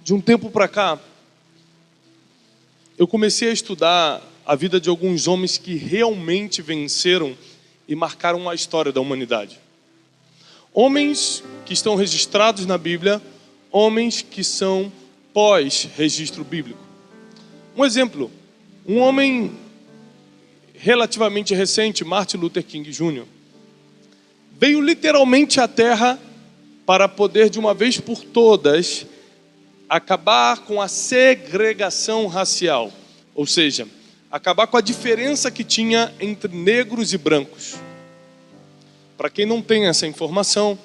De um tempo para cá, eu comecei a estudar a vida de alguns homens que realmente venceram e marcaram a história da humanidade. Homens que estão registrados na Bíblia, homens que são pós-registro bíblico. Um exemplo, um homem relativamente recente, Martin Luther King Jr., veio literalmente à Terra para poder, de uma vez por todas, acabar com a segregação racial, ou seja, acabar com a diferença que tinha entre negros e brancos. Para quem não tem essa informação,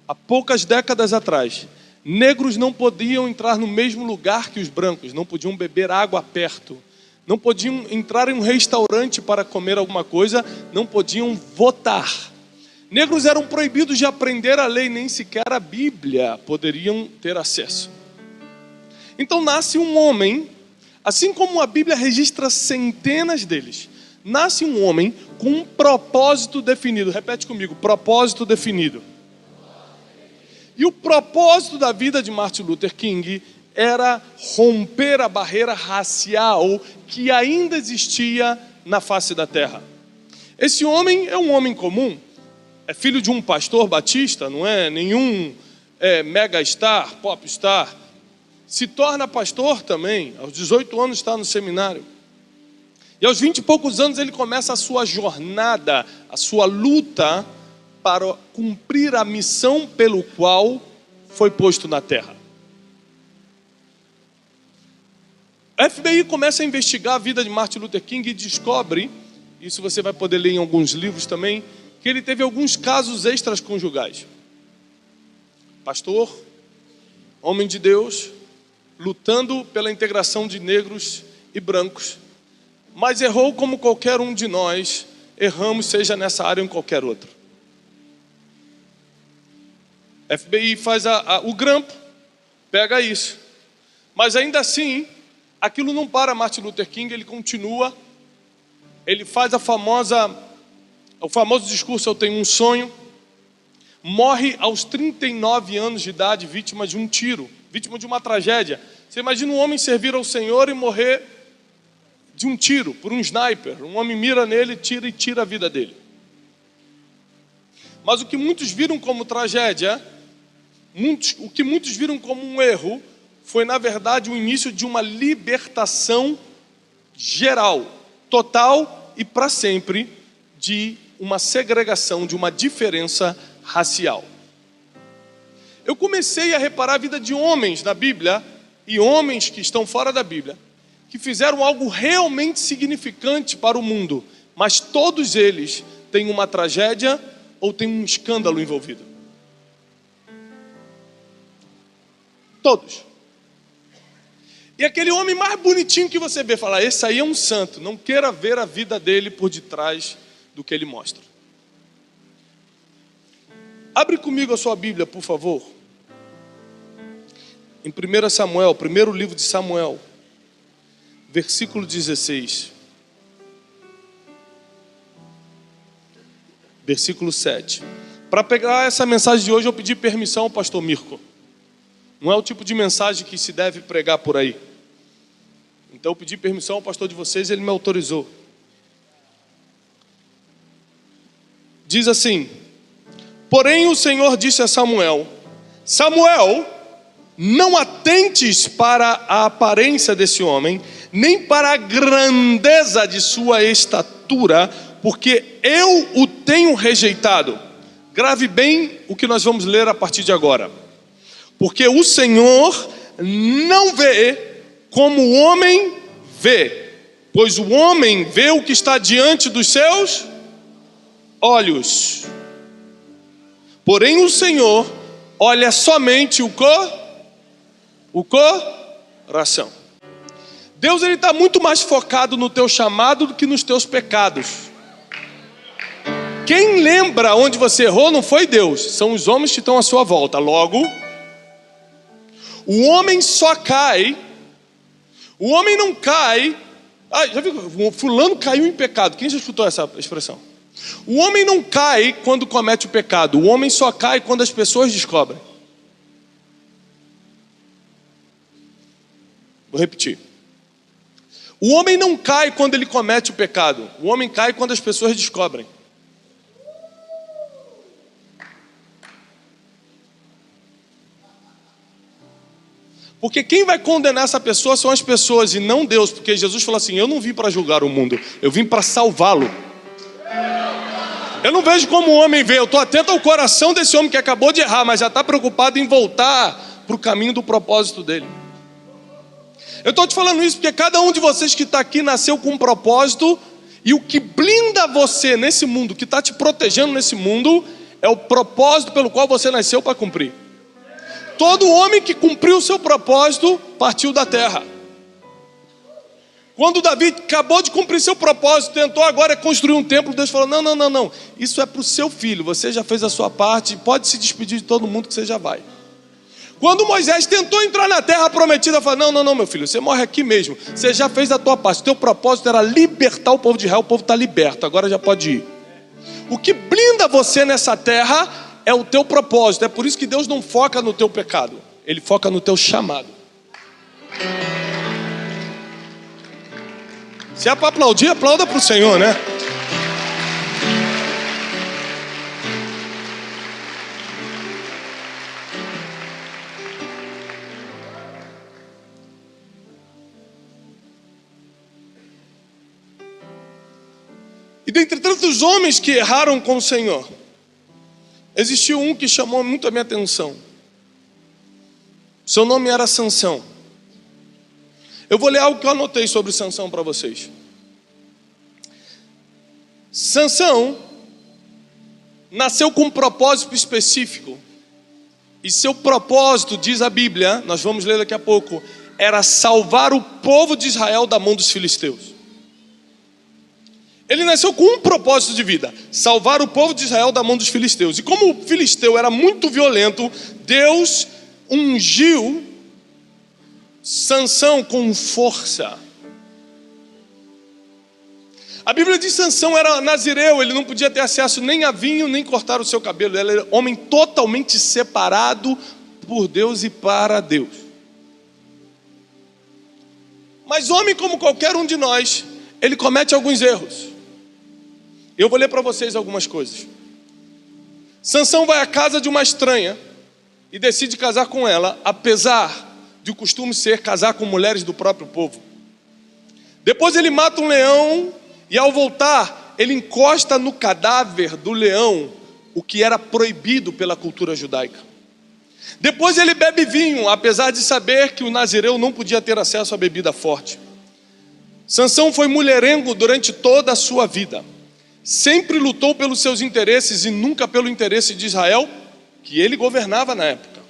há poucas décadas atrás, negros não podiam entrar no mesmo lugar que os brancos, não podiam beber água perto, não podiam entrar em um restaurante para comer alguma coisa, não podiam votar. Negros eram proibidos de aprender a lei, nem sequer a Bíblia poderiam ter acesso. Então nasce um homem, assim como a Bíblia registra centenas deles, nasce um homem com um propósito definido. Repete comigo, propósito definido. E o propósito da vida de Martin Luther King era romper a barreira racial que ainda existia na face da terra. Esse homem é um homem comum, é filho de um pastor batista, não é nenhum megastar, popstar. Se torna pastor também, aos 18 anos está no seminário. E aos 20 e poucos anos ele começa a sua jornada, a sua luta para cumprir a missão pelo qual foi posto na terra. A FBI começa a investigar a vida de Martin Luther King e descobre, isso você vai poder ler em alguns livros também, que ele teve alguns casos extraconjugais. Pastor, homem de Deus, lutando pela integração de negros e brancos, mas errou como qualquer um de nós erramos, seja nessa área ou em qualquer outra. A FBI faz o grampo, pega isso, mas ainda assim, aquilo não para Martin Luther King, ele continua, ele faz o famoso discurso, eu tenho um sonho, morre aos 39 anos de idade, vítima de um tiro, vítima de uma tragédia. Você imagina um homem servir ao Senhor e morrer de um tiro, por um sniper. Um homem mira nele, tira a vida dele. Mas o que muitos viram como tragédia, o que muitos viram como um erro, foi na verdade o início de uma libertação geral, total e para sempre, de uma segregação, de uma diferença racial. Eu comecei a reparar a vida de homens na Bíblia e homens que estão fora da Bíblia, que fizeram algo realmente significante para o mundo, mas todos eles têm uma tragédia ou têm um escândalo envolvido. Todos. E aquele homem mais bonitinho que você vê, fala, esse aí é um santo, não queira ver a vida dele por detrás do que ele mostra. Abre comigo a sua Bíblia, por favor. Em 1 Samuel, primeiro livro de Samuel, versículo 16. Versículo 7. Para pegar essa mensagem de hoje, eu pedi permissão ao pastor Mirko. Não é o tipo de mensagem que se deve pregar por aí. Então eu pedi permissão ao pastor de vocês e ele me autorizou. Diz assim: porém o Senhor disse a Samuel: Samuel, não atentes para a aparência desse homem, nem para a grandeza de sua estatura, porque eu o tenho rejeitado. Grave bem o que nós vamos ler a partir de agora. Porque o Senhor não vê como o homem vê, pois o homem vê o que está diante dos seus olhos. Porém o Senhor olha somente o coração. Deus está muito mais focado no teu chamado do que nos teus pecados. Quem lembra onde você errou não foi Deus, são os homens que estão à sua volta. Logo, o homem só cai, o homem não cai. Já viu? Fulano caiu em pecado. Quem já escutou essa expressão? O homem não cai quando comete o pecado, o homem só cai quando as pessoas descobrem. Vou repetir. O homem não cai quando ele comete o pecado. O homem cai quando as pessoas descobrem. Porque quem vai condenar essa pessoa são as pessoas e não Deus. Porque Jesus falou assim, eu não vim para julgar o mundo, eu vim para salvá-lo. Eu não vejo como o homem vê, eu estou atento ao coração desse homem que acabou de errar, mas já está preocupado em voltar para o caminho do propósito dele. Eu estou te falando isso porque cada um de vocês que está aqui nasceu com um propósito. E o que blinda você nesse mundo, que está te protegendo nesse mundo, é o propósito pelo qual você nasceu para cumprir. Todo homem que cumpriu o seu propósito partiu da terra. Quando Davi acabou de cumprir seu propósito, tentou agora construir um templo, Deus falou, não, isso é para o seu filho, você já fez a sua parte, pode se despedir de todo mundo que você já vai. Quando Moisés tentou entrar na terra prometida, falou, não, meu filho, você morre aqui mesmo, você já fez a tua parte, o teu propósito era libertar o povo de Israel, o povo está liberto, agora já pode ir. O que blinda você nessa terra é o teu propósito. É por isso que Deus não foca no teu pecado, Ele foca no teu chamado. Se é para aplaudir, aplauda para o Senhor, né? E dentre tantos homens que erraram com o Senhor, existiu um que chamou muito a minha atenção. Seu nome era Sansão. Eu vou ler algo que eu anotei sobre Sansão para vocês. Sansão nasceu com um propósito específico. E seu propósito, diz a Bíblia, nós vamos ler daqui a pouco, era salvar o povo de Israel da mão dos filisteus. Ele nasceu com um propósito de vida, salvar o povo de Israel da mão dos filisteus. E como o filisteu era muito violento, Deus ungiu Sansão com força. A Bíblia diz que Sansão era nazireu, ele não podia ter acesso nem a vinho, nem cortar o seu cabelo. Ele era homem totalmente separado por Deus e para Deus. Mas homem como qualquer um de nós, ele comete alguns erros. Eu vou ler para vocês algumas coisas. Sansão vai à casa de uma estranha e decide casar com ela, apesar de o costume ser casar com mulheres do próprio povo. Depois ele mata um leão e ao voltar, ele encosta no cadáver do leão, o que era proibido pela cultura judaica. Depois ele bebe vinho, apesar de saber que o nazireu não podia ter acesso à bebida forte. Sansão foi mulherengo durante toda a sua vida. Sempre lutou pelos seus interesses e nunca pelo interesse de Israel, que ele governava na época.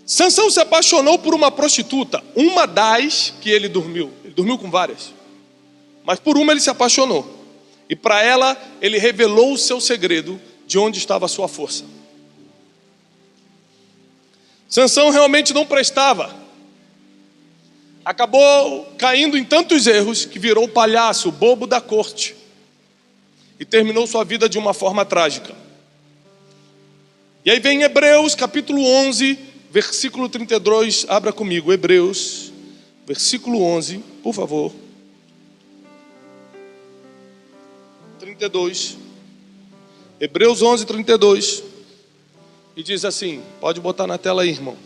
Sansão se apaixonou por uma prostituta, uma das que ele dormiu com várias, mas por uma ele se apaixonou, e para ela ele revelou o seu segredo de onde estava a sua força. Sansão realmente não prestava, acabou caindo em tantos erros que virou palhaço, bobo da corte, e terminou sua vida de uma forma trágica. E aí vem Hebreus capítulo 11, versículo 32, abra comigo, Hebreus, versículo 11, por favor. 32. Hebreus 11, 32. E diz assim, pode botar na tela aí, irmão.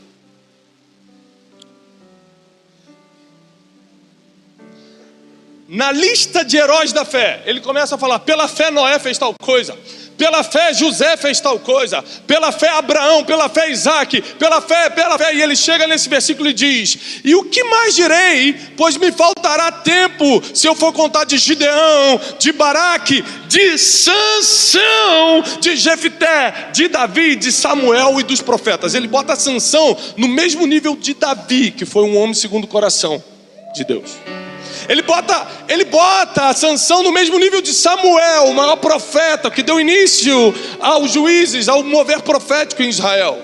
Na lista de heróis da fé, ele começa a falar, pela fé Noé fez tal coisa, pela fé José fez tal coisa, pela fé Abraão, pela fé Isaac, pela fé, e ele chega nesse versículo e diz, e o que mais direi, pois me faltará tempo, se eu for contar de Gideão, de Baraque, de Sansão, de Jefté, de Davi, de Samuel e dos profetas. Ele bota Sansão no mesmo nível de Davi, que foi um homem segundo o coração de Deus. Ele bota a Sansão no mesmo nível de Samuel, o maior profeta, que deu início aos juízes, ao mover profético em Israel.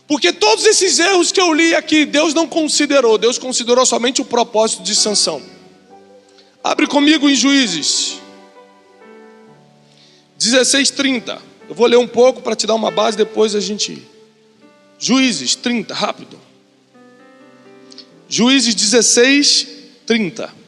Porque todos esses erros que eu li aqui, Deus não considerou. Deus considerou somente o propósito de Sansão. Abre comigo em Juízes 16:30. Eu vou ler um pouco para te dar uma base, depois a gente Juízes 30, rápido. Juízes 16, 30.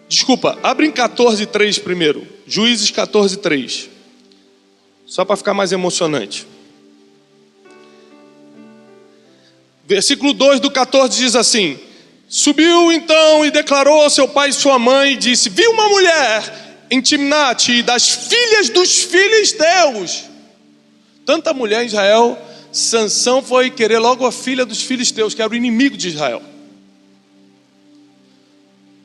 Desculpa, abre em 14:3 primeiro. Juízes 14:3. Só para ficar mais emocionante. Versículo 2 do 14 diz assim: subiu então e declarou ao seu pai e sua mãe, e disse: vi uma mulher em Timnate, das filhas dos filisteus. Tanta mulher em Israel, Sansão foi querer logo a filha dos filisteus, que era o inimigo de Israel.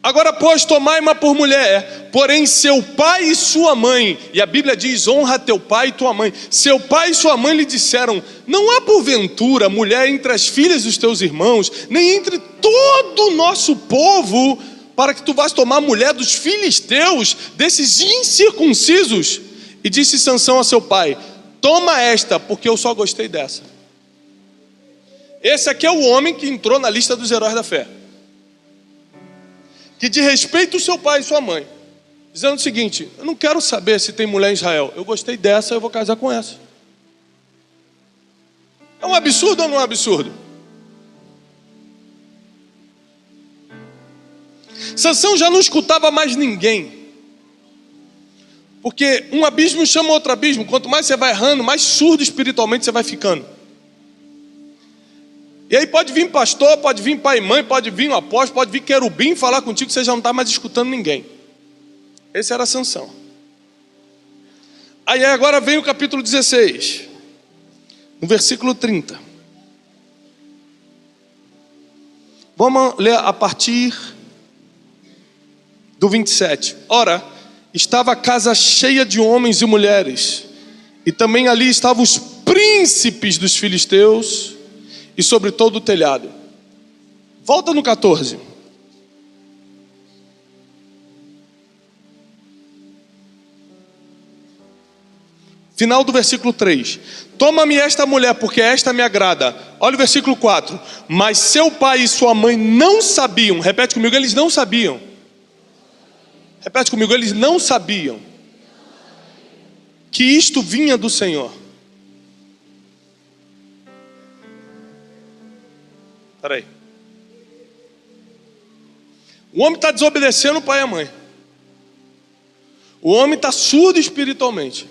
Agora, pois, tomai-ma por mulher, porém seu pai e sua mãe, e a Bíblia diz: honra teu pai e tua mãe. Seu pai e sua mãe lhe disseram: não há porventura mulher entre as filhas dos teus irmãos, nem entre todo o nosso povo, para que tu vás tomar mulher dos filisteus, desses incircuncisos? E disse Sansão a seu pai: toma esta, porque eu só gostei dessa. Esse aqui é o homem que entrou na lista dos heróis da fé, que de respeito ao seu pai e sua mãe, dizendo o seguinte: eu não quero saber se tem mulher em Israel, eu gostei dessa, eu vou casar com essa. É um absurdo ou não é um absurdo? Sansão já não escutava mais ninguém, porque um abismo chama outro abismo. Quanto mais você vai errando, mais surdo espiritualmente você vai ficando. E aí pode vir pastor, pode vir pai e mãe, pode vir um apóstolo, pode vir querubim falar contigo, que você já não está mais escutando ninguém. Esse era Sansão. Aí agora vem o capítulo 16, no versículo 30. Vamos ler a partir do 27. Ora, estava a casa cheia de homens e mulheres, e também ali estavam os príncipes dos filisteus, e sobre todo o telhado. Volta no 14. Final do versículo 3. Toma-me esta mulher, porque esta me agrada. Olha o versículo 4. Mas seu pai e sua mãe não sabiam. Repete comigo, eles não sabiam. Repete comigo, eles não sabiam que isto vinha do Senhor. Peraí. O homem está desobedecendo o pai e a mãe. O homem está surdo espiritualmente.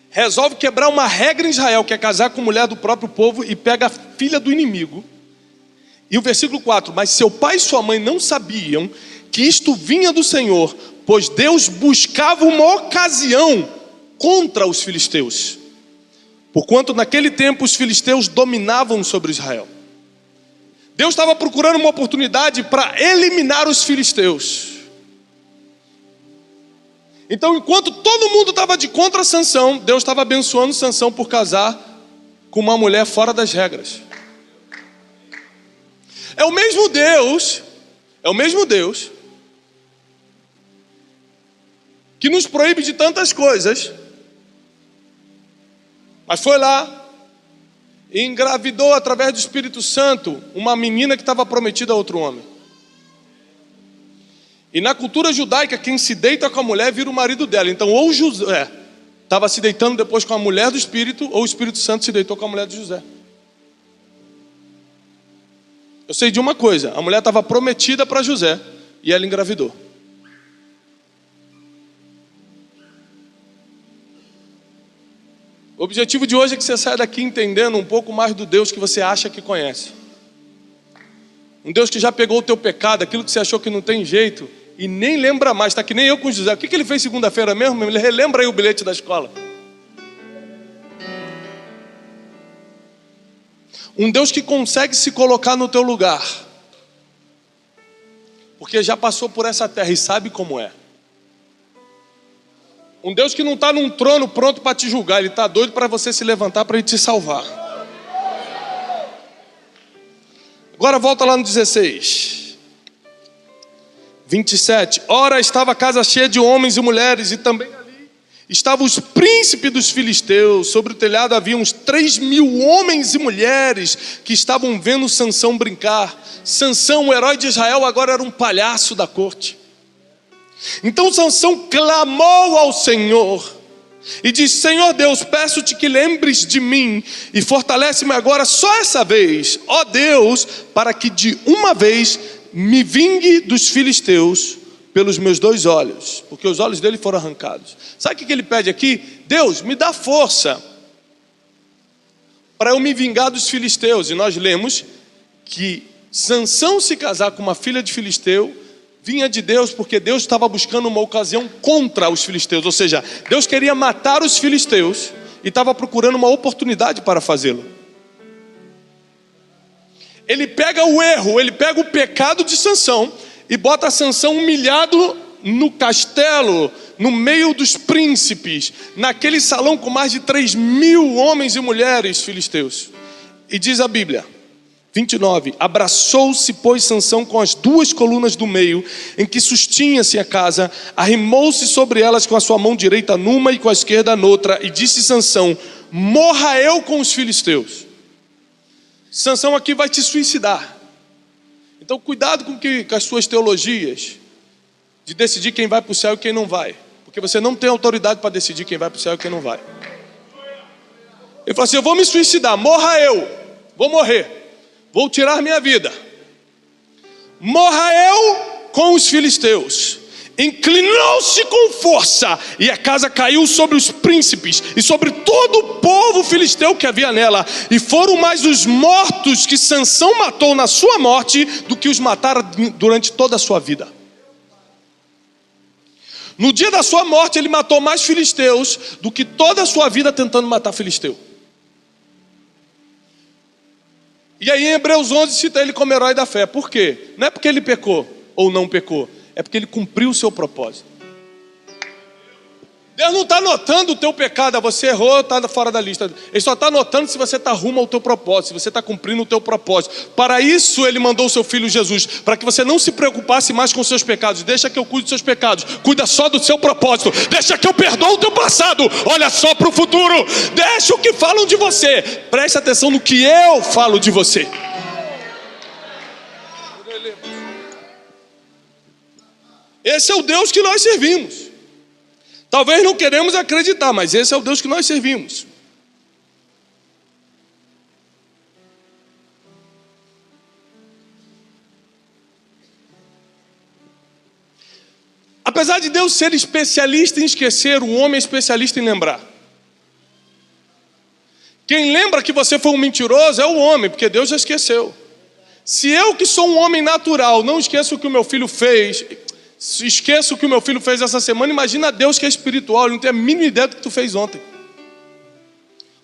Resolve quebrar uma regra em Israel, que é casar com mulher do próprio povo, e pega a filha do inimigo. E o versículo 4: mas seu pai e sua mãe não sabiam que isto vinha do Senhor, pois Deus buscava uma ocasião contra os filisteus, porquanto naquele tempo os filisteus dominavam sobre Israel. Deus estava procurando uma oportunidade para eliminar os filisteus. Então, enquanto todo mundo estava de contra Sansão, Deus estava abençoando Sansão por casar com uma mulher fora das regras. É o mesmo Deus que nos proíbe de tantas coisas, mas foi lá e engravidou através do Espírito Santo uma menina que estava prometida a outro homem. E na cultura judaica, quem se deita com a mulher vira o marido dela. Então, ou José estava se deitando depois com a mulher do Espírito, ou o Espírito Santo se deitou com a mulher de José. Eu sei de uma coisa: a mulher estava prometida para José e ela engravidou. O objetivo de hoje é que você saia daqui entendendo um pouco mais do Deus que você acha que conhece. Um Deus que já pegou o teu pecado, aquilo que você achou que não tem jeito, e nem lembra mais. Está que nem eu com José. O que ele fez segunda-feira mesmo? Ele relembra aí o bilhete da escola. Um Deus que consegue se colocar no teu lugar, porque já passou por essa terra e sabe como é. Um Deus que não está num trono pronto para te julgar, Ele está doido para você se levantar para Ele te salvar. Agora volta lá no 16, 27. Ora, estava a casa cheia de homens e mulheres, e também ali estavam os príncipes dos filisteus. Sobre o telhado havia uns 3.000 homens e mulheres que estavam vendo Sansão brincar. Sansão, o herói de Israel, agora era um palhaço da corte. Então Sansão clamou ao Senhor e disse: Senhor Deus, peço-te que lembres de mim e fortalece-me agora só essa vez, ó Deus, para que de uma vez me vingue dos filisteus pelos meus 2 olhos, porque os olhos dele foram arrancados. Sabe o que ele pede aqui? Deus, me dá força para eu me vingar dos filisteus. E nós lemos que Sansão se casar com uma filha de filisteu vinha de Deus, porque Deus estava buscando uma ocasião contra os filisteus. Ou seja, Deus queria matar os filisteus e estava procurando uma oportunidade para fazê-lo. Ele pega o erro, ele pega o pecado de Sansão e bota Sansão humilhado no castelo, no meio dos príncipes, naquele salão com mais de 3.000 homens e mulheres filisteus. E diz a Bíblia, 29, abraçou-se, pois, Sansão com as 2 colunas do meio, em que sustinha-se a casa, arrimou-se sobre elas com a sua mão direita numa e com a esquerda noutra, e disse Sansão: morra eu com os filisteus. Sansão aqui vai te suicidar. Então cuidado com as suas teologias de decidir quem vai para o céu e quem não vai, porque você não tem autoridade para decidir quem vai para o céu e quem não vai. Ele falou assim: eu vou me suicidar, morra eu, vou morrer, vou tirar minha vida, morra eu com os filisteus. Inclinou-se com força e a casa caiu sobre os príncipes e sobre todo o povo filisteu que havia nela, e foram mais os mortos que Sansão matou na sua morte do que os mataram durante toda a sua vida. No dia da sua morte ele matou mais filisteus do que toda a sua vida tentando matar filisteu. E aí em Hebreus 11 cita ele como herói da fé. Por quê? Não é porque ele pecou ou não pecou, é porque ele cumpriu o seu propósito. Deus não está notando o teu pecado, você errou, está fora da lista. Ele só está notando se você está rumo ao teu propósito, se você está cumprindo o teu propósito. Para isso ele mandou o seu filho Jesus, para que você não se preocupasse mais com os seus pecados. Deixa que eu cuide dos seus pecados, cuida só do seu propósito. Deixa que eu perdoo o teu passado, olha só para o futuro. Deixa o que falam de você, preste atenção no que eu falo de você. Esse é o Deus que nós servimos. Talvez não queremos acreditar, mas esse é o Deus que nós servimos. Apesar de Deus ser especialista em esquecer, o homem é especialista em lembrar. Quem lembra que você foi um mentiroso é o homem, porque Deus já esqueceu. Se eu, que sou um homem natural, não esqueço o que o meu filho fez, esqueço o que o meu filho fez essa semana, imagina Deus que é espiritual, ele não tem a mínima ideia do que tu fez ontem.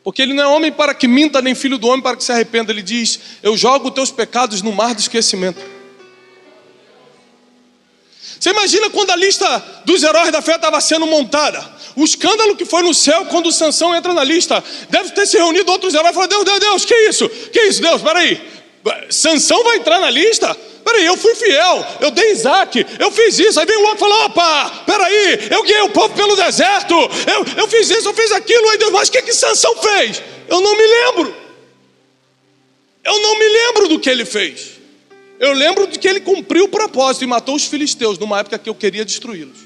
Porque ele não é homem para que minta, nem filho do homem para que se arrependa. Ele diz: eu jogo teus pecados no mar do esquecimento. Você imagina quando a lista dos heróis da fé estava sendo montada, o escândalo que foi no céu quando Sansão entra na lista. Deve ter se reunido outros heróis e falado: Deus, que isso? Que isso, Deus, peraí, Sansão vai entrar na lista? Peraí, eu fui fiel, eu dei Isaac, eu fiz isso. Aí vem o outro e fala: opa, peraí, eu guiei o povo pelo deserto, eu fiz isso, eu fiz aquilo. Aí Deus: mas o que Sansão fez? Eu não me lembro. Eu não me lembro do que ele fez. Eu lembro de que ele cumpriu o propósito e matou os filisteus numa época que eu queria destruí-los.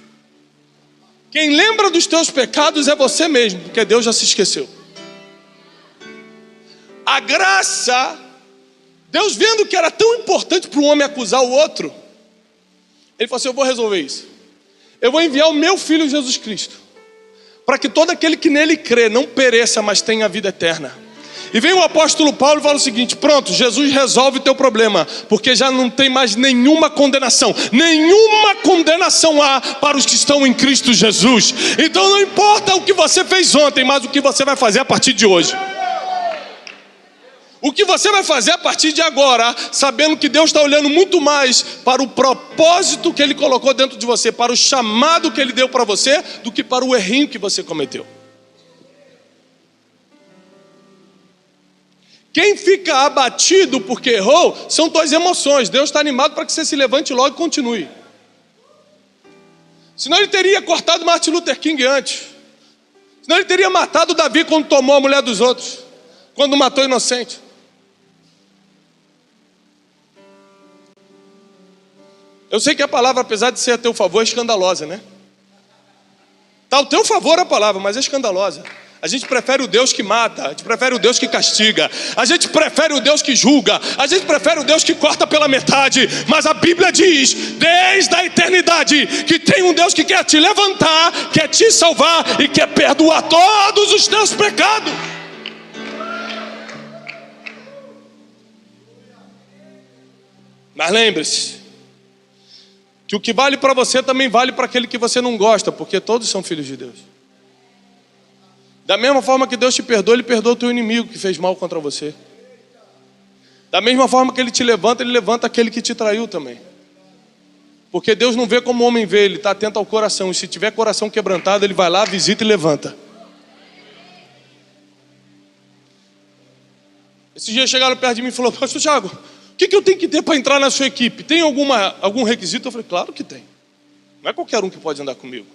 Quem lembra dos teus pecados é você mesmo, porque Deus já se esqueceu. A graça, Deus vendo que era tão importante para um homem acusar o outro, ele falou assim: eu vou resolver isso. Eu vou enviar o meu filho Jesus Cristo, para que todo aquele que nele crê não pereça, mas tenha a vida eterna. E vem o apóstolo Paulo e fala o seguinte: pronto, Jesus resolve o teu problema, porque já não tem mais nenhuma condenação. Nenhuma condenação há para os que estão em Cristo Jesus. Então não importa o que você fez ontem, mas o que você vai fazer a partir de hoje. O que você vai fazer a partir de agora, sabendo que Deus está olhando muito mais para o propósito que Ele colocou dentro de você, para o chamado que Ele deu para você, do que para o errinho que você cometeu. Quem fica abatido porque errou são tuas emoções. Deus está animado para que você se levante logo e continue. Senão Ele teria cortado Martin Luther King antes. Senão ele teria matado Davi quando tomou a mulher dos outros, quando matou inocente. Eu sei que a palavra, apesar de ser a teu favor, é escandalosa, né? Está ao teu favor a palavra, mas é escandalosa. A gente prefere o Deus que mata, a gente prefere o Deus que castiga, a gente prefere o Deus que julga, a gente prefere o Deus que corta pela metade. Mas a Bíblia diz, desde a eternidade, que tem um Deus que quer te levantar, quer te salvar e quer perdoar todos os teus pecados. Mas lembre-se que o que vale para você também vale para aquele que você não gosta, porque todos são filhos de Deus. Da mesma forma que Deus te perdoa, Ele perdoa o teu inimigo que fez mal contra você. Da mesma forma que Ele te levanta, Ele levanta aquele que te traiu também. Porque Deus não vê como o homem vê, Ele está atento ao coração. E se tiver coração quebrantado, Ele vai lá, visita e levanta. Esses dias chegaram perto de mim e falaram: Pastor Thiago, o que eu tenho que ter para entrar na sua equipe? Tem algum requisito? Eu falei: claro que tem. Não é qualquer um que pode andar comigo.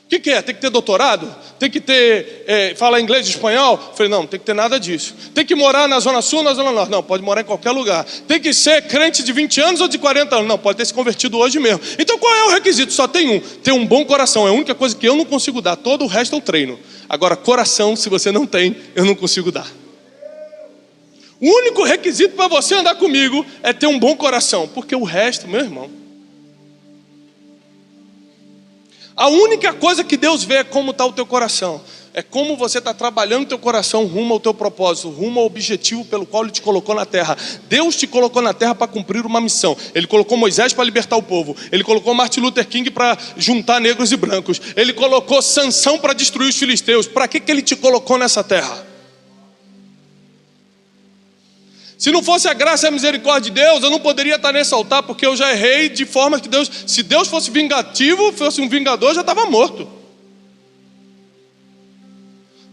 O que é? Tem que ter doutorado? Tem que ter, falar inglês e espanhol? Eu falei: não, não tem que ter nada disso. Tem que morar na Zona Sul, na Zona Norte? Não, pode morar em qualquer lugar. Tem que ser crente de 20 anos ou de 40 anos? Não, pode ter se convertido hoje mesmo. Então qual é o requisito? Só tem um: ter um bom coração. É a única coisa que eu não consigo dar. Todo o resto eu treino. Agora, coração, se você não tem, eu não consigo dar. O único requisito para você andar comigo é ter um bom coração. Porque o resto, meu irmão, a única coisa que Deus vê é como está o teu coração. É como você está trabalhando o teu coração rumo ao teu propósito, rumo ao objetivo pelo qual Ele te colocou na terra. Deus te colocou na terra para cumprir uma missão. Ele colocou Moisés para libertar o povo. Ele colocou Martin Luther King para juntar negros e brancos. Ele colocou Sansão para destruir os filisteus. Para que Ele te colocou nessa terra? Se não fosse a graça e a misericórdia de Deus, eu não poderia estar nesse altar, porque eu já errei de forma que Deus, se Deus fosse vingativo, fosse um vingador, já estava morto.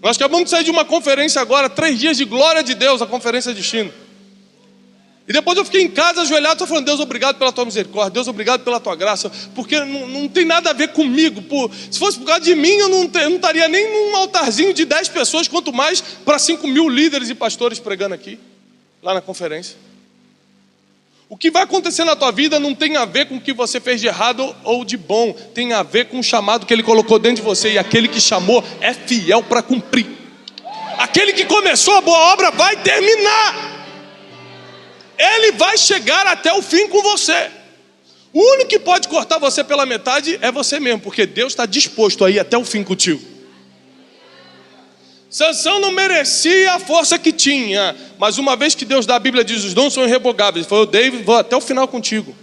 Nós acabamos de sair de uma conferência agora, 3 dias de glória de Deus, a conferência de China. E depois eu fiquei em casa ajoelhado, só falando: Deus, obrigado pela tua misericórdia, Deus, obrigado pela tua graça, porque não tem nada a ver comigo. Se fosse por causa de mim, eu não estaria nem num altarzinho de 10 pessoas, quanto mais para 5.000 líderes e pastores pregando aqui, lá na conferência. O que vai acontecer na tua vida não tem a ver com o que você fez de errado ou de bom, tem a ver com o chamado que Ele colocou dentro de você, e aquele que chamou é fiel para cumprir. Aquele que começou a boa obra vai terminar. Ele vai chegar até o fim com você. O único que pode cortar você pela metade é você mesmo, porque Deus está disposto a ir até o fim contigo. Sansão não merecia a força que tinha, mas uma vez que Deus dá, a Bíblia diz: os dons são irrevogáveis. Ele falou: David, vou até o final contigo.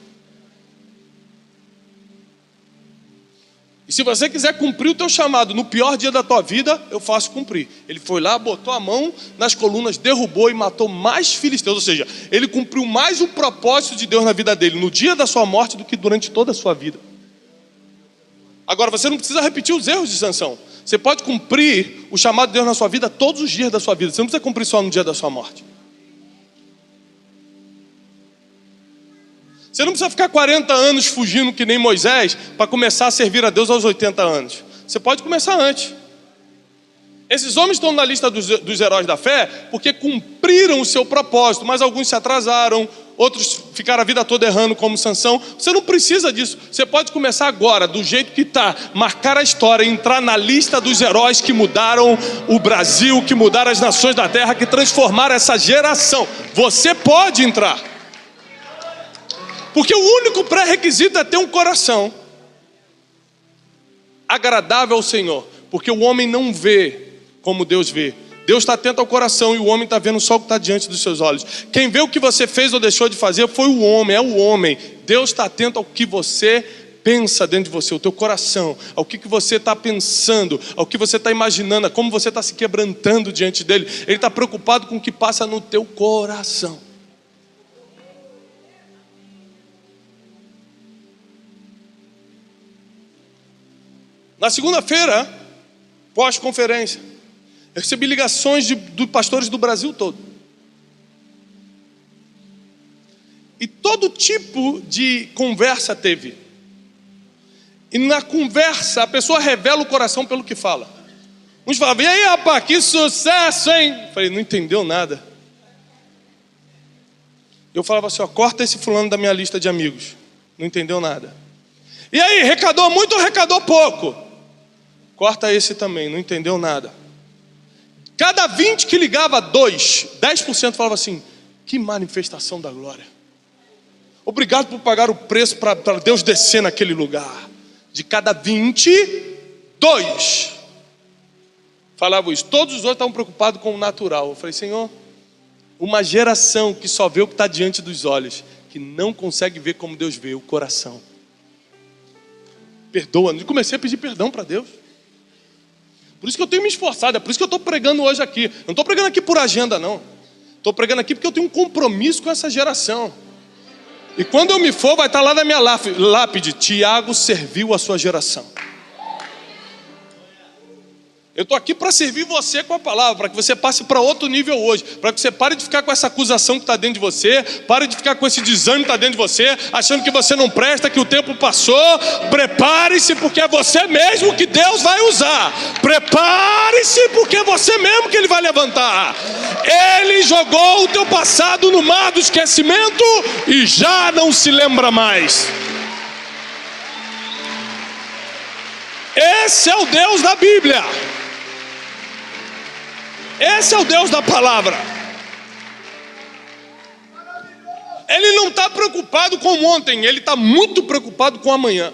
E se você quiser cumprir o teu chamado no pior dia da tua vida, eu faço cumprir. Ele foi lá, botou a mão nas colunas, derrubou e matou mais filisteus. Ou seja, ele cumpriu mais um propósito de Deus na vida dele no dia da sua morte do que durante toda a sua vida. Agora, você não precisa repetir os erros de Sansão. Você pode cumprir o chamado de Deus na sua vida todos os dias da sua vida. Você não precisa cumprir só no dia da sua morte. Você não precisa ficar 40 anos fugindo que nem Moisés para começar a servir a Deus aos 80 anos. Você pode começar antes. Esses homens estão na lista dos heróis da fé porque cumpriram o seu propósito, mas alguns se atrasaram, outros ficaram a vida toda errando como Sansão. Você não precisa disso. Você pode começar agora, do jeito que está, marcar a história, entrar na lista dos heróis que mudaram o Brasil, que mudaram as nações da terra, que transformaram essa geração. Você pode entrar. Porque o único pré-requisito é ter um coração agradável ao Senhor. Porque o homem não vê como Deus vê. Deus está atento ao coração e o homem está vendo só o que está diante dos seus olhos. Quem vê o que você fez ou deixou de fazer foi o homem, é o homem. Deus está atento ao que você pensa dentro de você, o teu coração, ao que você está pensando, ao que você está imaginando, a como você está se quebrantando diante dele. Ele está preocupado com o que passa no teu coração. Na segunda-feira, pós-conferência, eu recebi ligações de pastores do Brasil todo. E todo tipo de conversa teve. E na conversa, a pessoa revela o coração pelo que fala. Uns falavam, e aí rapaz, que sucesso, hein? Eu falei, não entendeu nada. Eu falava assim, ó, corta esse fulano da minha lista de amigos. Não entendeu nada. E aí, arrecadou muito ou arrecadou pouco? Corta esse também, não entendeu nada. Cada 20 que ligava, 10% falava assim, que manifestação da glória. Obrigado por pagar o preço para Deus descer naquele lugar. De cada 20, 2 falavam isso. Todos os outros estavam preocupados com o natural. Eu falei, Senhor, uma geração que só vê o que está diante dos olhos, que não consegue ver como Deus vê, o coração. Perdoa. Eu comecei a pedir perdão para Deus. Por isso que eu tenho me esforçado, é por isso que eu estou pregando hoje aqui. Eu não estou pregando aqui por agenda, não. Estou pregando aqui porque eu tenho um compromisso com essa geração. E quando eu me for, vai estar lá na minha lápide, Tiago serviu a sua geração. Eu estou aqui para servir você com a palavra, para que você passe para outro nível hoje, para que você pare de ficar com essa acusação que está dentro de você, pare de ficar com esse desânimo que está dentro de você, achando que você não presta, que o tempo passou. Prepare-se, porque é você mesmo que Deus vai usar. Prepare-se, porque é você mesmo que Ele vai levantar. Ele jogou o teu passado no mar do esquecimento e já não se lembra mais. Esse é o Deus da Bíblia. Esse é o Deus da palavra. Ele não está preocupado com ontem, Ele está muito preocupado com amanhã.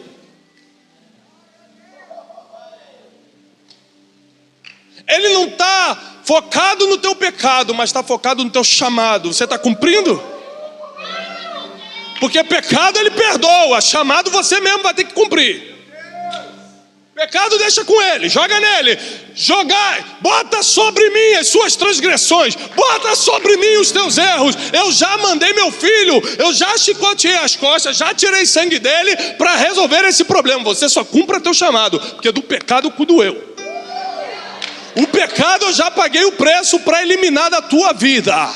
Ele não está focado no teu pecado, mas está focado no teu chamado. Você está cumprindo? Porque pecado Ele perdoa, chamado você mesmo vai ter que cumprir. Pecado deixa com Ele, joga nele. Jogar, bota sobre mim as suas transgressões, bota sobre mim os teus erros. Eu já mandei meu filho, eu já chicoteei as costas, já tirei sangue dele para resolver esse problema. Você só cumpra teu chamado, porque do pecado cuido eu. O pecado eu já paguei o preço para eliminar da tua vida.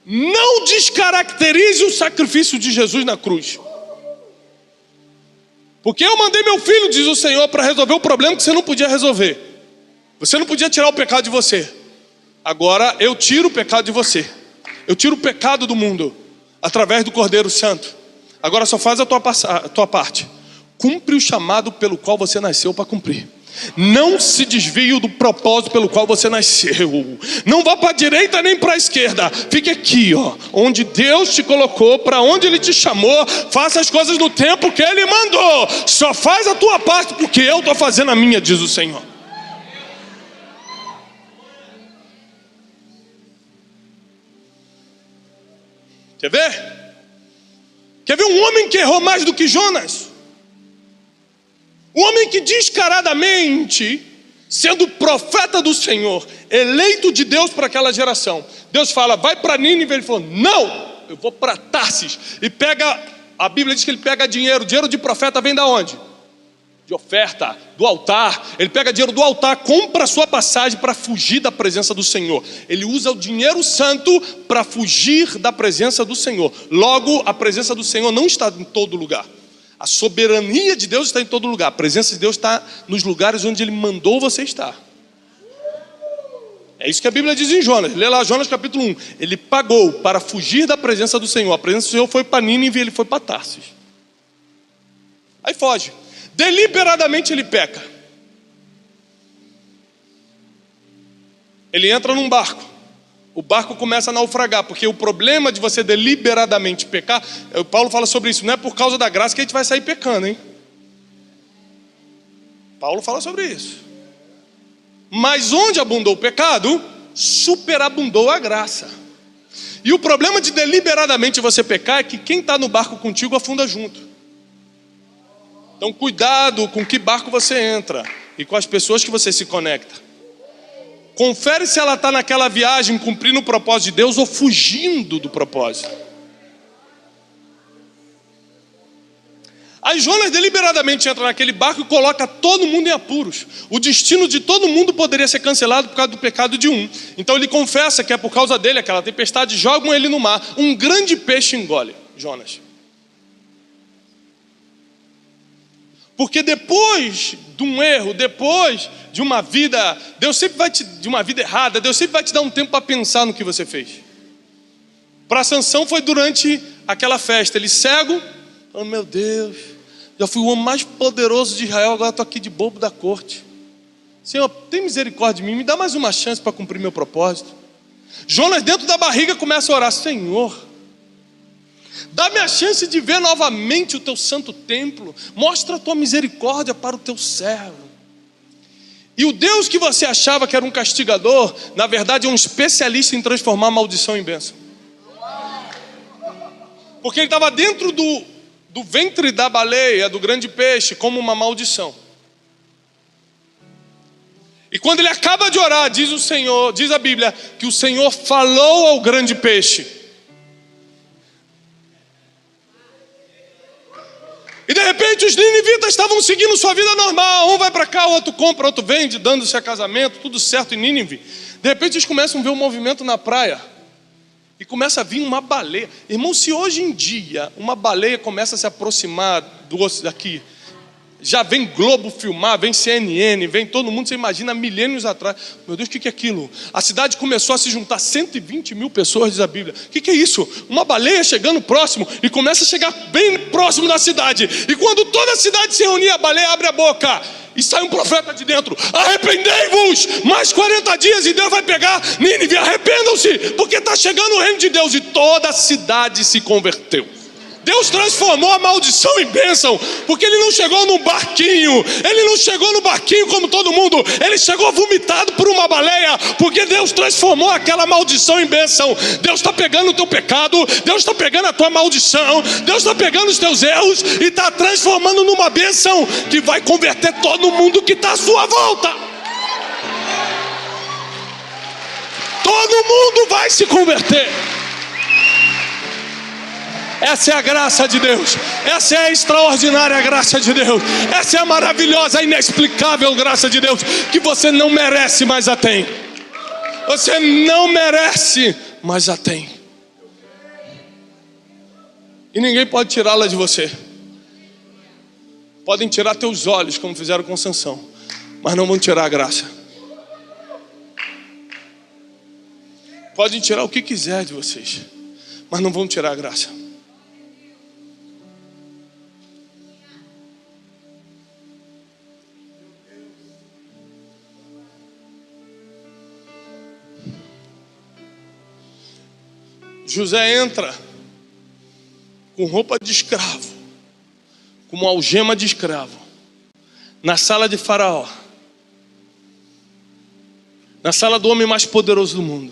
Não descaracterize o sacrifício de Jesus na cruz. Porque eu mandei meu filho, diz o Senhor, para resolver o problema que você não podia resolver. Você não podia tirar o pecado de você. Agora eu tiro o pecado de você. Eu tiro o pecado do mundo através do Cordeiro Santo. Agora só faz a tua parte. Cumpre o chamado pelo qual você nasceu para cumprir. Não se desvie do propósito pelo qual você nasceu. Não vá para a direita nem para a esquerda. Fique aqui, ó, onde Deus te colocou, para onde Ele te chamou. Faça as coisas no tempo que Ele mandou. Só faz a tua parte, porque eu estou fazendo a minha, diz o Senhor. Quer ver? Quer ver um homem que errou mais do que Jonas? Um homem que descaradamente, sendo profeta do Senhor, eleito de Deus para aquela geração, Deus fala, vai para Nínive. Ele falou, não, eu vou para Tarsis. E pega, a Bíblia diz que ele pega dinheiro. Dinheiro de profeta vem da onde? De oferta, do altar. Ele pega dinheiro do altar, compra a sua passagem para fugir da presença do Senhor. Ele usa o dinheiro santo para fugir da presença do Senhor. Logo, a presença do Senhor não está em todo lugar. A soberania de Deus está em todo lugar. A presença de Deus está nos lugares onde Ele mandou você estar. É isso que a Bíblia diz em Jonas. Lê lá Jonas capítulo 1. Ele pagou para fugir da presença do Senhor. A presença do Senhor foi para Nínive e ele foi para Tarsis. Aí foge. Deliberadamente ele peca. Ele entra num barco. O barco começa a naufragar, porque o problema de você deliberadamente pecar, Paulo fala sobre isso, não é por causa da graça que a gente vai sair pecando, hein? Paulo fala sobre isso. Mas onde abundou o pecado, superabundou a graça. E o problema de deliberadamente você pecar é que quem está no barco contigo afunda junto. Então cuidado com que barco você entra e com as pessoas que você se conecta. Confere se ela está naquela viagem cumprindo o propósito de Deus ou fugindo do propósito. Aí Jonas deliberadamente entra naquele barco e coloca todo mundo em apuros. O destino de todo mundo poderia ser cancelado por causa do pecado de um. Então ele confessa que é por causa dele, aquela tempestade, jogam ele no mar. Um grande peixe engole Jonas. Porque depois de um erro, depois de uma vida, de uma vida errada, Deus sempre vai te dar um tempo para pensar no que você fez. Para Sansão foi durante aquela festa, ele cego, oh meu Deus, já fui o homem mais poderoso de Israel, agora estou aqui de bobo da corte. Senhor, tem misericórdia de mim, me dá mais uma chance para cumprir meu propósito. Jonas dentro da barriga começa a orar, Senhor, dá-me a chance de ver novamente o teu santo templo, mostra a tua misericórdia para o teu servo. E o Deus que você achava que era um castigador, na verdade é um especialista em transformar maldição em bênção. Porque ele estava dentro do ventre da baleia, do grande peixe, como uma maldição. E quando ele acaba de orar, diz o Senhor, diz a Bíblia, que o Senhor falou ao grande peixe. E de repente os ninivitas estavam seguindo sua vida normal. Um vai para cá, o outro compra, o outro vende, dando-se a casamento, tudo certo em Nínive. De repente eles começam a ver um movimento na praia. E começa a vir uma baleia. Irmão, se hoje em dia uma baleia começa a se aproximar daqui, já vem Globo filmar, vem CNN, vem todo mundo, você imagina, milênios atrás. Meu Deus, o que é aquilo? A cidade começou a se juntar, 120 mil pessoas, diz a Bíblia. O que é isso? Uma baleia chegando próximo e começa a chegar bem próximo da cidade. E quando toda a cidade se reunir, a baleia abre a boca e sai um profeta de dentro. Arrependei-vos, mais 40 dias e Deus vai pegar Nínive. Arrependam-se, porque está chegando o reino de Deus. E toda a cidade se converteu. Deus transformou a maldição em bênção, porque ele não chegou num barquinho, ele não chegou no barquinho como todo mundo, ele chegou vomitado por uma baleia, porque Deus transformou aquela maldição em bênção. Deus está pegando o teu pecado, Deus está pegando a tua maldição, Deus está pegando os teus erros e está transformando numa bênção que vai converter todo mundo que está à sua volta. Todo mundo vai se converter. Essa é a graça de Deus, essa é a extraordinária graça de Deus, essa é a maravilhosa, inexplicável graça de Deus, que você não merece, mas a tem. Você não merece, mas a tem. E ninguém pode tirá-la de você. Podem tirar teus olhos, como fizeram com Sansão, mas não vão tirar a graça. Podem tirar o que quiser de vocês, mas não vão tirar a graça. José entra com roupa de escravo, com uma algema de escravo, na sala de Faraó, na sala do homem mais poderoso do mundo.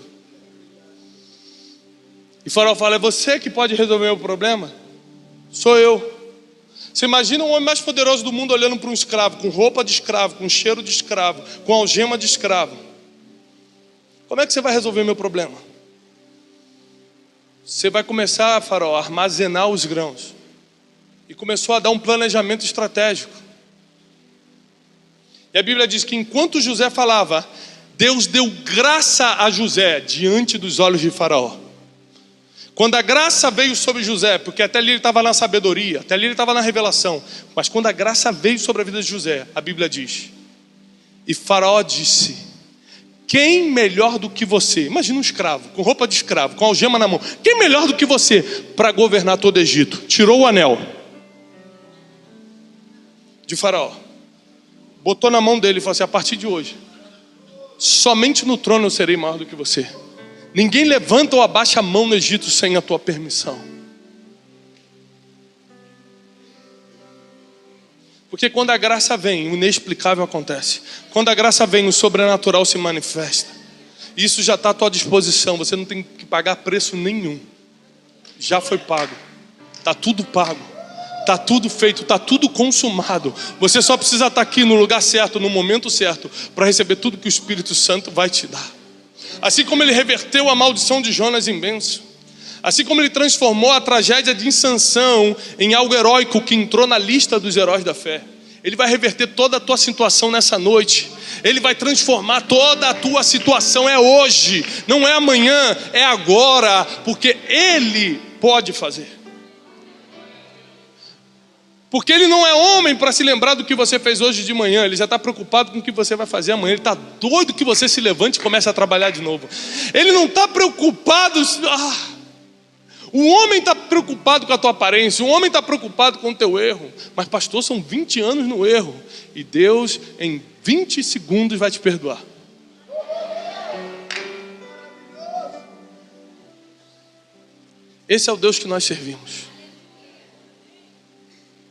E Faraó fala, é você que pode resolver o problema? Sou eu. Você imagina um homem mais poderoso do mundo olhando para um escravo, com roupa de escravo, com cheiro de escravo, com algema de escravo. Como é que você vai resolver meu problema? Você vai começar, Faraó, a armazenar os grãos. E começou a dar um planejamento estratégico. E a Bíblia diz que enquanto José falava, Deus deu graça a José diante dos olhos de Faraó. Quando a graça veio sobre José, porque até ali ele estava na sabedoria, até ali ele estava na revelação, mas quando a graça veio sobre a vida de José, a Bíblia diz, e Faraó disse, quem melhor do que você? Imagina um escravo, com roupa de escravo, com algema na mão. Quem melhor do que você para governar todo o Egito? Tirou o anel de Faraó, botou na mão dele e falou assim, a partir de hoje, somente no trono eu serei maior do que você. Ninguém levanta ou abaixa a mão no Egito sem a tua permissão. Porque quando a graça vem, o inexplicável acontece. Quando a graça vem, o sobrenatural se manifesta. Isso já está à tua disposição. Você não tem que pagar preço nenhum. Já foi pago. Está tudo pago. Está tudo feito. Está tudo consumado. Você só precisa estar aqui no lugar certo, no momento certo, para receber tudo que o Espírito Santo vai te dar. Assim como ele reverteu a maldição de Jonas em bênção. Assim como ele transformou a tragédia de Sansão em algo heróico que entrou na lista dos heróis da fé. Ele vai reverter toda a tua situação nessa noite. Ele vai transformar toda a tua situação. É hoje, não é amanhã, é agora. Porque Ele pode fazer. Porque Ele não é homem para se lembrar do que você fez hoje de manhã. Ele já está preocupado com o que você vai fazer amanhã. Ele está doido que você se levante e comece a trabalhar de novo. Ele não está preocupado. O homem está preocupado com a tua aparência. O homem está preocupado com o teu erro. Mas pastor, são 20 anos no erro. E Deus em 20 segundos vai te perdoar. Esse é o Deus que nós servimos.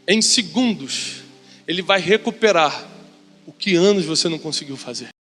Em segundos, Ele vai recuperar o que anos você não conseguiu fazer.